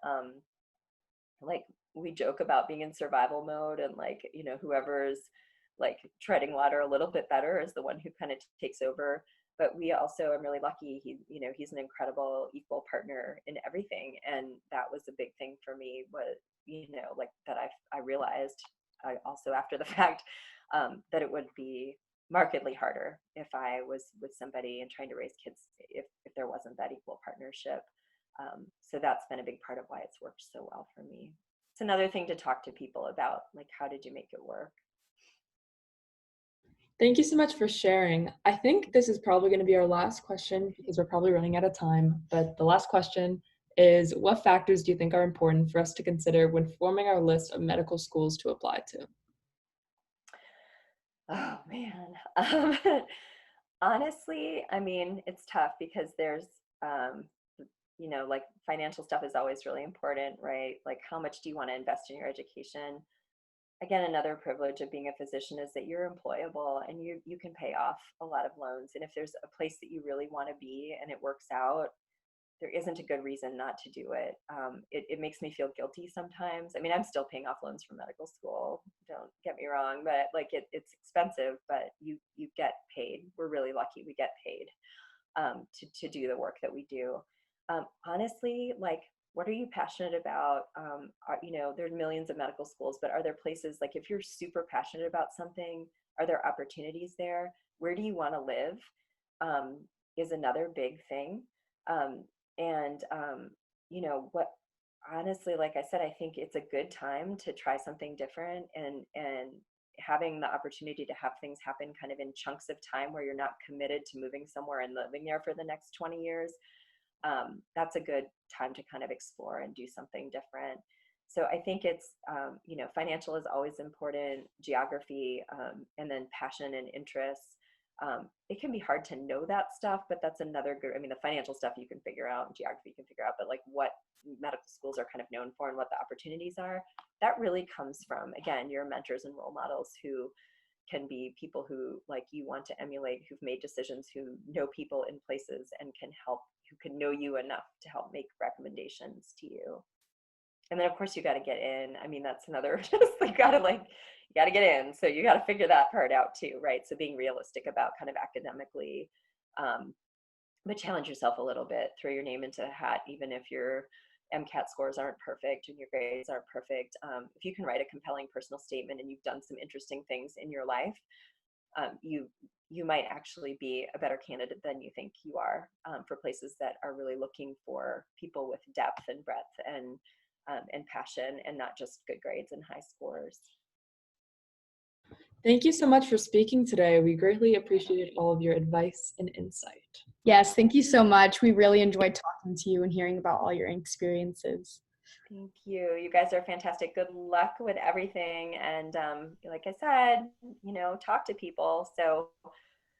Like we joke about being in survival mode, and like, whoever's like treading water a little bit better is the one who kind of takes over. But we also, I'm really lucky. He's an incredible equal partner in everything, and that was a big thing for me. Was like that I realized also after the fact that it would be markedly harder if I was with somebody and trying to raise kids if there wasn't that equal partnership. So that's been a big part of why it's worked so well for me. It's another thing to talk to people about, like, how did you make it work? Thank you so much for sharing. I think this is probably going to be our last question because we're probably running out of time. But the last question is, what factors do you think are important for us to consider when forming our list of medical schools to apply to? Oh man. Honestly, I mean, it's tough because there's, um, like financial stuff is always really important, right? Like how much do you want to invest in your education? Again, another privilege of being a physician is that you're employable and you can pay off a lot of loans. And if there's a place that you really want to be and it works out, there isn't a good reason not to do it. It makes me feel guilty sometimes. I mean, I'm still paying off loans from medical school. Don't get me wrong, but like it's expensive, but you get paid. We're really lucky we get paid to do the work that we do. Honestly, like, what are you passionate about? There's millions of medical schools, but are there places like if you're super passionate about something, are there opportunities there? Where do you want to live? Is another big thing. Um, and what honestly, like I said, I think it's a good time to try something different, and having the opportunity to have things happen kind of in chunks of time where you're not committed to moving somewhere and living there for the next 20 years. That's a good time to kind of explore and do something different. So I think it's, financial is always important, geography, and then passion and interests. It can be hard to know that stuff, but that's another good, I mean, the financial stuff you can figure out and geography you can figure out, but like what medical schools are kind of known for and what the opportunities are, that really comes from, again, your mentors and role models who can be people who like you want to emulate, who've made decisions, who know people in places and can help, who can know you enough to help make recommendations to you. And then of course you got to get in. I mean, that's another, just like you got to get in. So you got to figure that part out too, right? So being realistic about kind of academically, but challenge yourself a little bit, throw your name into the hat, even if your MCAT scores aren't perfect and your grades aren't perfect. If you can write a compelling personal statement and you've done some interesting things in your life, you might actually be a better candidate than you think you are, for places that are really looking for people with depth and breadth and passion, and not just good grades and high scores. Thank you so much for speaking today. We greatly appreciated all of your advice and insight. Yes, thank you so much. We really enjoyed talking to you and hearing about all your experiences. Thank you. You guys are fantastic. Good luck with everything. And like I said, talk to people. So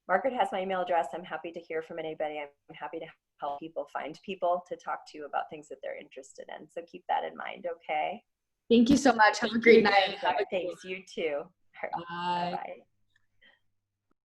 Margaret has my email address. I'm happy to hear from anybody. I'm happy to help people find people to talk to about things that they're interested in. So keep that in mind, okay? Thank you so much. Have a great night. Thanks. You too. Bye. Bye-bye.